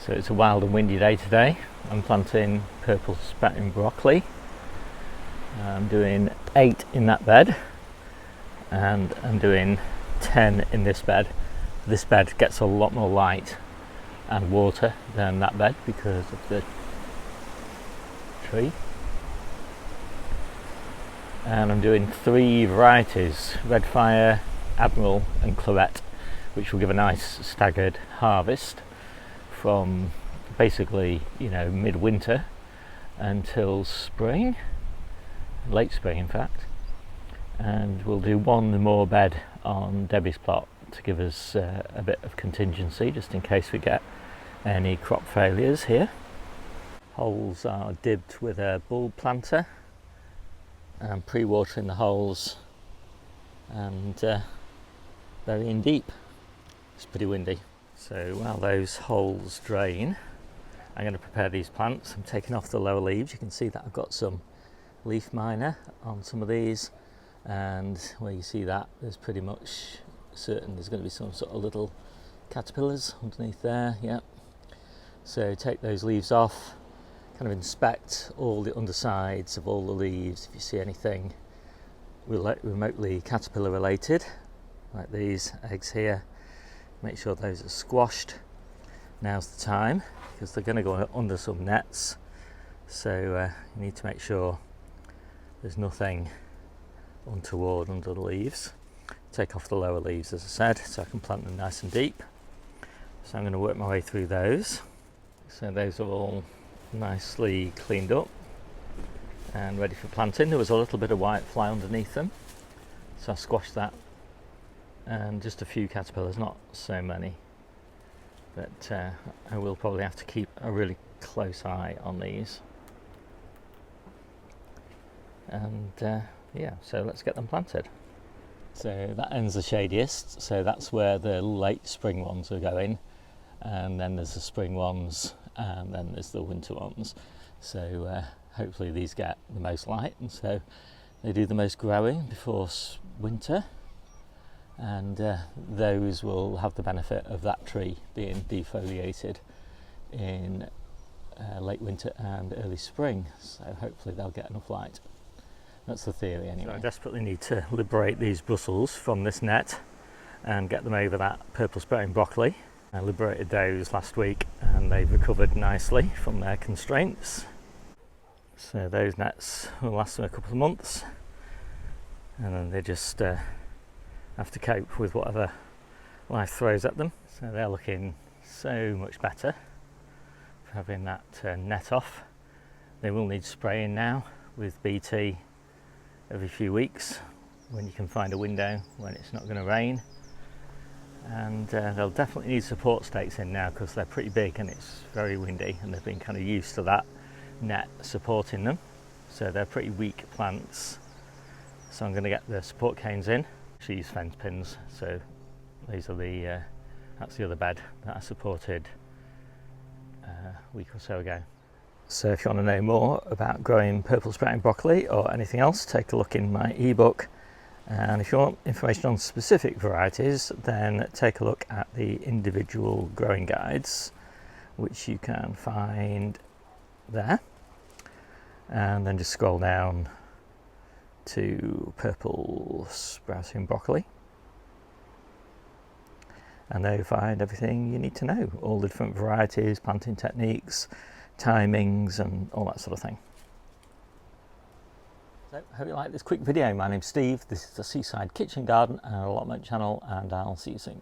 So it's a wild and windy day today. I'm planting purple sprouting broccoli. I'm doing 8 in that bed and I'm doing 10 in this bed. This bed gets a lot more light and water than that bed because of the tree. And I'm doing 3 varieties, Red Fire, Admiral and Claret, which will give a nice staggered harvest from basically, midwinter until spring, late spring in fact. And we'll do one more bed on Debbie's plot to give us a bit of contingency just in case we get any crop failures here. Holes are dibbed with a bulb planter. I'm pre-watering the holes and burying deep. It's pretty windy. So while those holes drain, I'm going to prepare these plants. I'm taking off the lower leaves. You can see that I've got some leaf miner on some of these, and where you see that, there's pretty much certain there's going to be some sort of little caterpillars underneath there. Yeah. So take those leaves off, kind of inspect all the undersides of all the leaves. If you see anything remotely caterpillar related, like these eggs here, make sure those are squashed. Now's the time because they're going to go under some nets, so you need to make sure there's nothing untoward under the leaves. Take off the lower leaves, as I said, so I can plant them nice and deep. So I'm going to work my way through those. So those are all nicely cleaned up and ready for planting. There was a little bit of white fly underneath them, so I squashed that, and just a few caterpillars, not so many, but I will probably have to keep a really close eye on these. And yeah, so let's get them planted. So that ends the shadiest, so that's where the late spring ones are going, and then there's the spring ones, and then there's the winter ones. So hopefully these get the most light, and so they do the most growing before winter, and those will have the benefit of that tree being defoliated in late winter and early spring. So hopefully they'll get enough light. That's the theory anyway. So I desperately need to liberate these Brussels from this net and get them over that purple sprouting broccoli. I liberated those last week and they've recovered nicely from their constraints. So those nets will last them a couple of months, and then they just have to cope with whatever life throws at them. So they're looking so much better for having that net off. They will need spraying now with BT every few weeks when you can find a window when it's not going to rain. And they'll definitely need support stakes in now because they're pretty big and it's very windy, and they've been kind of used to that net supporting them. So they're pretty weak plants. So I'm going to get the support canes in. Actually use fence pins. So these are that's the other bed that I supported a week or so ago. So if you want to know more about growing purple sprouting broccoli or anything else, take a look in my ebook. And if you want information on specific varieties, then take a look at the individual growing guides, which you can find there. And then just scroll down to purple sprouting broccoli. And there you find everything you need to know, all the different varieties, planting techniques, timings and all that sort of thing. So, hope you like this quick video. My name's Steve, this is the Seaside Kitchen Garden and Allotment channel, and I'll see you soon.